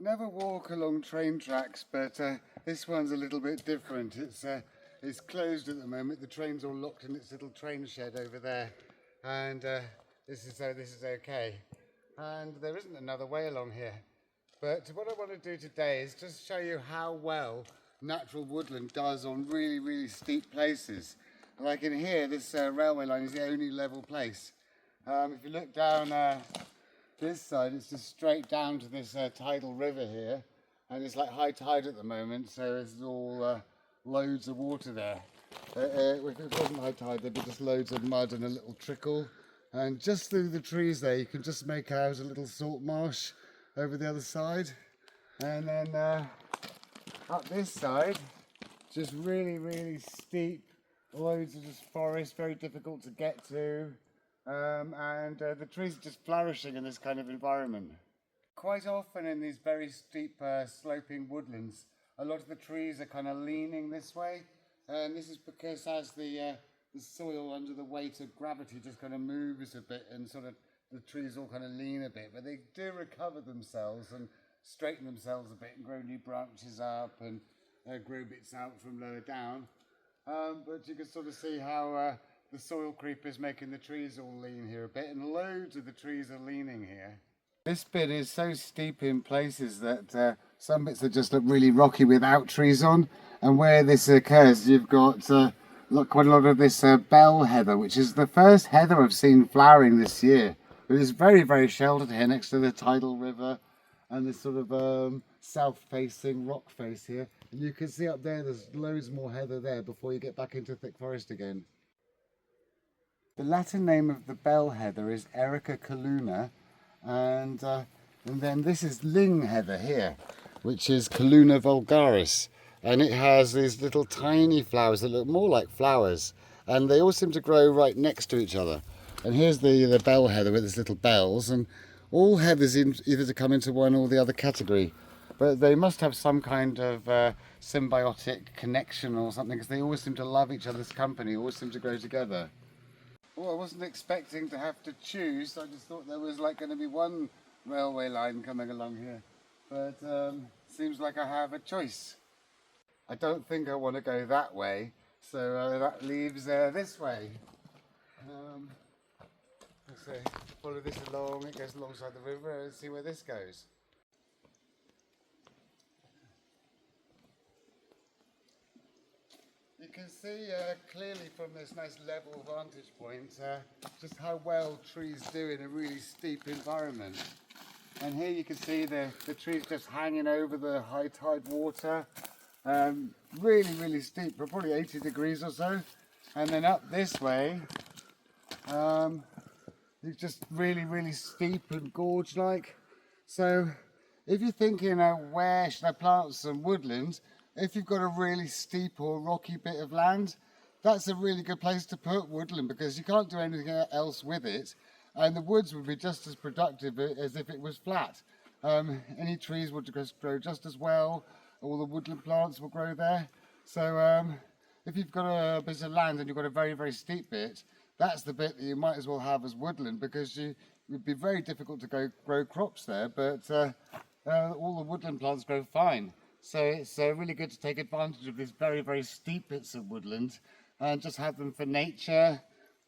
Never walk along train tracks, but this one's a little bit different. It's closed at the moment. The train's all locked in its little train shed over there, and this is okay. And there isn't another way along here. But what I want to do today is just show you how well natural woodland does on really, really steep places. Like in here, this railway line is the only level place. If you look down this side, it's just straight down to this tidal river here, and it's like high tide at the moment, so there's all loads of water there. If it wasn't high tide, there'd be just loads of mud and a little trickle, and just through the trees there you can just make out a little salt marsh over the other side. And then up this side, just really, really steep, loads of just forest, very difficult to get to. And the trees are just flourishing in this kind of environment. Quite often in these very steep sloping woodlands, a lot of the trees are kind of leaning this way, and this is because as the soil under the weight of gravity just kind of moves a bit, and sort of the trees all kind of lean a bit, but they do recover themselves and straighten themselves a bit and grow new branches up and grow bits out from lower down. But you can sort of see how the soil creep is making the trees all lean here a bit, and loads of the trees are leaning here. This bit is so steep in places that some bits are just look really rocky without trees on, and where this occurs you've got quite a lot of this bell heather, which is the first heather I've seen flowering this year. It is very, very sheltered here next to the tidal river and this sort of south-facing rock face here, and you can see up there there's loads more heather there before you get back into thick forest again. The Latin name of the bell heather is Erica coluna, and then this is ling heather here, which is Coluna vulgaris, and it has these little tiny flowers that look more like flowers, and they all seem to grow right next to each other. And here's the bell heather with its little bells, and all heathers either to come into one or the other category, but they must have some kind of symbiotic connection or something, because they always seem to love each other's company, always seem to grow together. Well, I wasn't expecting to have to choose. I just thought there was like going to be one railway line coming along here, but seems like I have a choice. I don't think I want to go that way, so that leaves this way. So follow this along, it goes alongside the river, and see where this goes. You can see clearly from this nice level vantage point just how well trees do in a really steep environment. And here you can see the trees just hanging over the high tide water, really, really steep, probably 80 degrees or so. And then up this way, it's just really, really steep and gorge-like. So if you're thinking, where should I plant some woodlands? If you've got a really steep or rocky bit of land, that's a really good place to put woodland, because you can't do anything else with it, and the woods would be just as productive as if it was flat. Any trees would just grow just as well, all the woodland plants will grow there. So if you've got a bit of land and you've got a very, very steep bit, that's the bit that you might as well have as woodland, because it would be very difficult to grow crops there, but all the woodland plants grow fine. So it's really good to take advantage of these very, very steep bits of woodland and just have them for nature,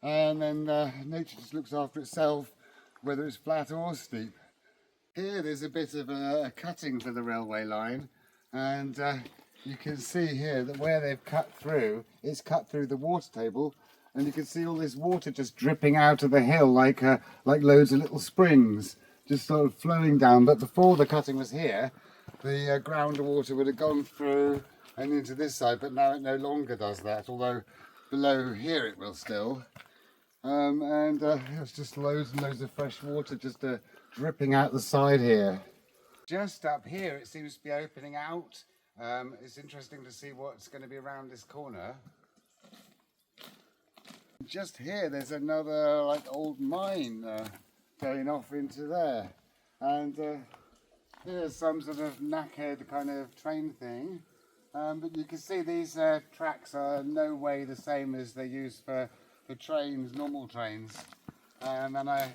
and then nature just looks after itself, whether it's flat or steep. Here there's a bit of a cutting for the railway line, and you can see here that where they've cut through, it's cut through the water table, and you can see all this water just dripping out of the hill like loads of little springs, just sort of flowing down. But before the cutting was here, the groundwater would have gone through and into this side, but now it no longer does that, although below here it will still. It's just loads and loads of fresh water just dripping out the side here. Just up here it seems to be opening out. It's interesting to see what's going to be around this corner. Just here there's another old mine going off into there, and here's some sort of knackered kind of train thing, but you can see these tracks are no way the same as they use for trains, normal trains. And I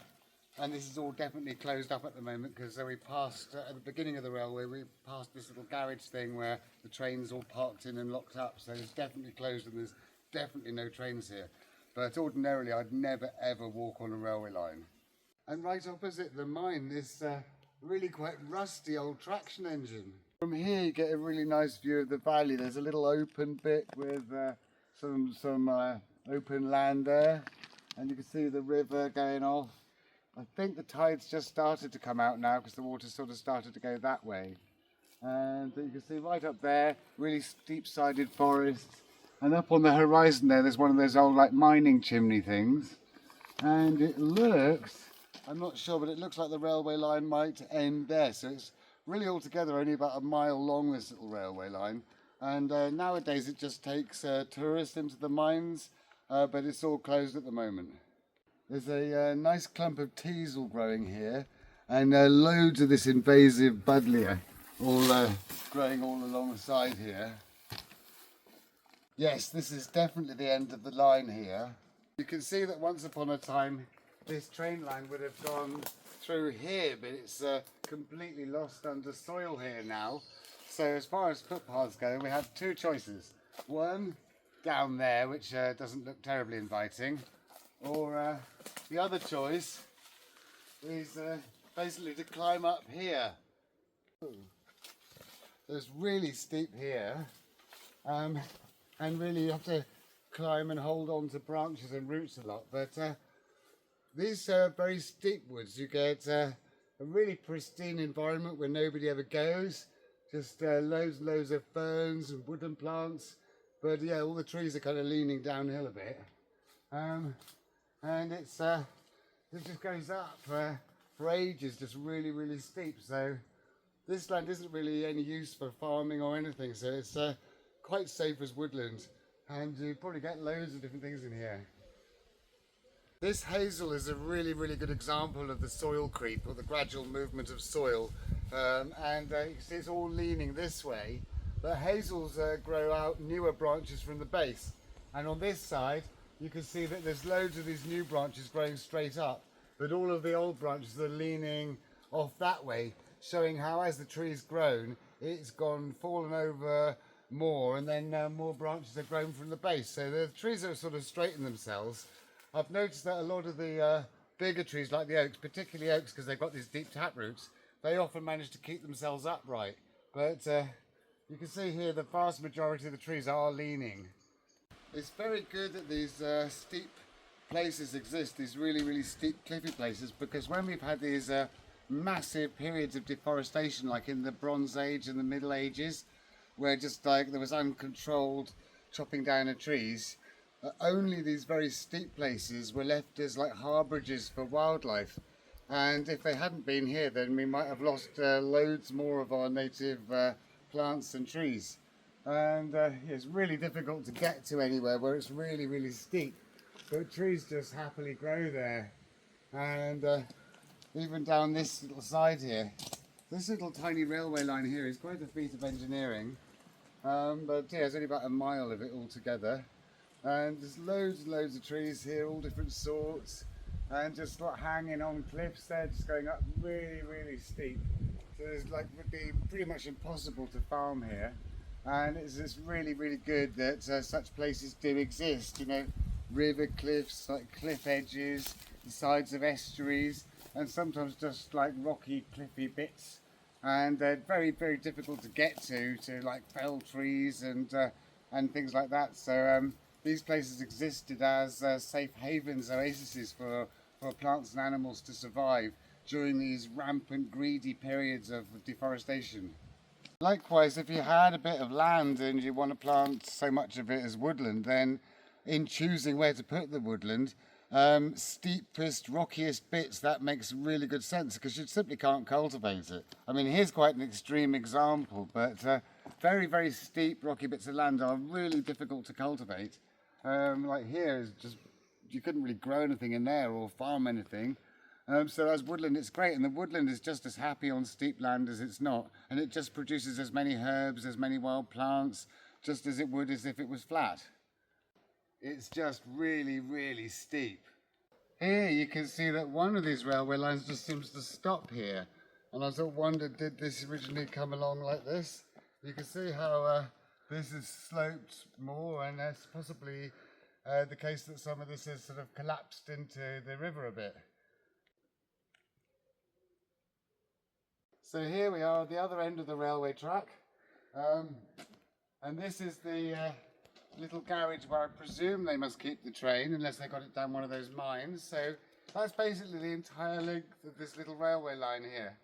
And this is all definitely closed up at the moment because we passed, at the beginning of the railway, we passed this little garage thing where the trains all parked in and locked up. So it's definitely closed and there's definitely no trains here. But ordinarily I'd never ever walk on a railway line. And right opposite the mine, this really quite rusty old traction engine. From here you get a really nice view of the valley. There's a little open bit with some open land there, and you can see the river going off. I think the tide's just started to come out now because the water's sort of started to go that way. And you can see right up there, really steep-sided forests. And up on the horizon there's one of those old like mining chimney things. And it looks, I'm not sure, but it looks like the railway line might end there. So it's really altogether only about a mile long, this little railway line. And nowadays it just takes tourists into the mines, but it's all closed at the moment. There's a nice clump of teasel growing here, and loads of this invasive buddleia all growing all along the side here. Yes, this is definitely the end of the line here. You can see that once upon a time this train line would have gone through here, but it's completely lost under soil here now. So as far as footpaths go, we have two choices. One down there, which doesn't look terribly inviting, or the other choice is basically to climb up here. It's really steep here, and really you have to climb and hold on to branches and roots a lot. But these very steep woods, you get a really pristine environment where nobody ever goes. Just loads and loads of ferns and woodland plants. But yeah, all the trees are kind of leaning downhill a bit. And it just goes up for ages, just really, really steep. So this land isn't really any use for farming or anything. So it's quite safe as woodland. And you probably get loads of different things in here. This hazel is a really, really good example of the soil creep, or the gradual movement of soil. And you can see it's all leaning this way. But hazels grow out newer branches from the base. And on this side, you can see that there's loads of these new branches growing straight up. But all of the old branches are leaning off that way, showing how as the tree's grown, it's fallen over more, and then more branches are grown from the base. So the trees are sort of straighten themselves. I've noticed that a lot of the bigger trees, like the oaks, particularly oaks because they've got these deep tap roots, they often manage to keep themselves upright. But you can see here the vast majority of the trees are leaning. It's very good that these steep places exist, these really, really steep cliffy places, because when we've had these massive periods of deforestation, like in the Bronze Age and the Middle Ages, where just like there was uncontrolled chopping down of trees, only these very steep places were left as like harbourages for wildlife. And if they hadn't been here, then we might have lost loads more of our native plants and trees. And it's really difficult to get to anywhere where it's really, really steep. But trees just happily grow there. And even down this little side here, this little tiny railway line here is quite a feat of engineering. But yeah, there's only about a mile of it altogether. And there's loads and loads of trees here, all different sorts. And just like hanging on cliffs there, just going up really, really steep. So it's like would be pretty much impossible to farm here. And it's just really, really good that such places do exist. You know, river cliffs, like cliff edges, the sides of estuaries, and sometimes just like rocky, cliffy bits. And they're very, very difficult to get to like fell trees and things like that. So these places existed as safe havens, oases for plants and animals to survive during these rampant, greedy periods of deforestation. Likewise, if you had a bit of land and you want to plant so much of it as woodland, then in choosing where to put the woodland, steepest, rockiest bits, that makes really good sense because you simply can't cultivate it. I mean, here's quite an extreme example, but very, very steep, rocky bits of land are really difficult to cultivate. Like here is just, you couldn't really grow anything in there or farm anything. So as woodland, it's great, and the woodland is just as happy on steep land as it's not, and it just produces as many herbs, as many wild plants, just as it would as if it was flat. It's just really, really steep. here you can see that one of these railway lines just seems to stop here. And I sort of wondered, did this originally come along like this? You can see how this is sloped more, and that's possibly the case that some of this has sort of collapsed into the river a bit. So here we are at the other end of the railway track, and this is the little garage where I presume they must keep the train, unless they got it down one of those mines. So that's basically the entire length of this little railway line here.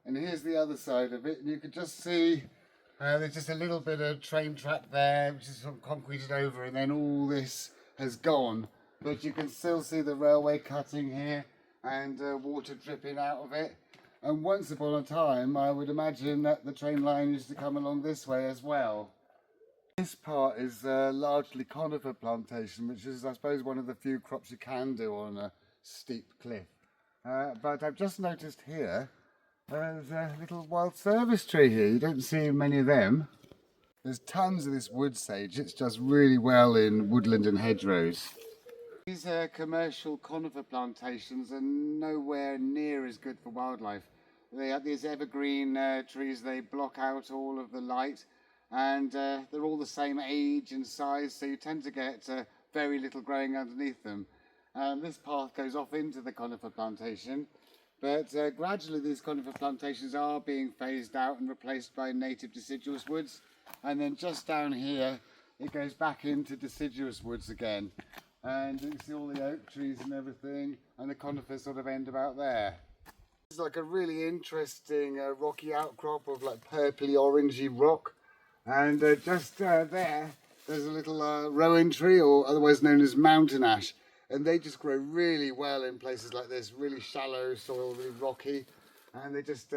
And here's the other side of it, and you can just see there's just a little bit of train track there, which is sort of concreted over, and then all this has gone. But you can still see the railway cutting here, and water dripping out of it. And once upon a time, I would imagine that the train line used to come along this way as well. This part is largely conifer plantation, which is, I suppose, one of the few crops you can do on a steep cliff. But I've just noticed here, there's a little wild service tree here. You don't see many of them. There's tons of this wood sage. It's just really well in woodland and hedgerows. These commercial conifer plantations are nowhere near as good for wildlife. They have these evergreen trees. They block out all of the light, and they're all the same age and size, so you tend to get very little growing underneath them. This path goes off into the conifer plantation, but gradually these conifer plantations are being phased out and replaced by native deciduous woods, and then just down here it goes back into deciduous woods again. And you can see all the oak trees and everything, and the conifers sort of end about there. It's like a really interesting rocky outcrop of like purpley orangey rock, and just there's a little rowan tree, or otherwise known as mountain ash, and they just grow really well in places like this, really shallow soil, really rocky, and they just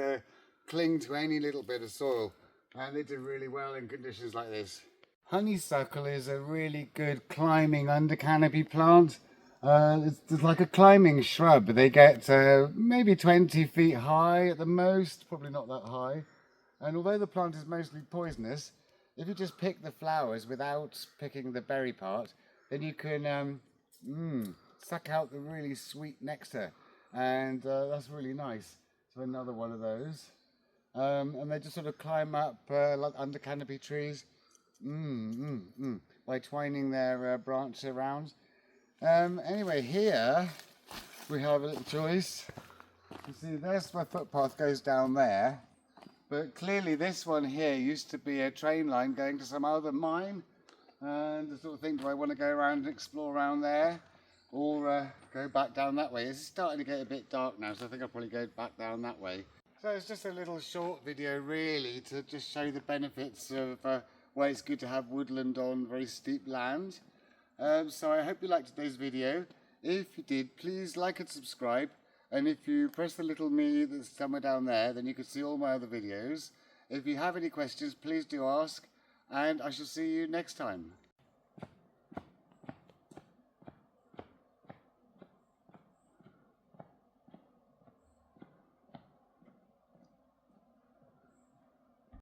cling to any little bit of soil, and they do really well in conditions like this. Honeysuckle is a really good climbing under canopy plant. It's like a climbing shrub. They get maybe 20 feet high at the most, probably not that high. And although the plant is mostly poisonous, if you just pick the flowers without picking the berry part, then you can suck out the really sweet nectar. And that's really nice. So another one of those. And they just sort of climb up like under canopy trees. By twining their branch around. Anyway, here we have a little choice. You see, there's my footpath goes down there, but clearly this one here used to be a train line going to some other mine, and the sort of thing, do I want to go around and explore around there, or go back down that way? It's starting to get a bit dark now, so I think I'll probably go back down that way. So it's just a little short video really to just show the benefits of why it's good to have woodland on very steep land. So I hope you liked today's video. If you did, please like and subscribe. And if you press the little me that's somewhere down there, then you can see all my other videos. If you have any questions, please do ask. And I shall see you next time.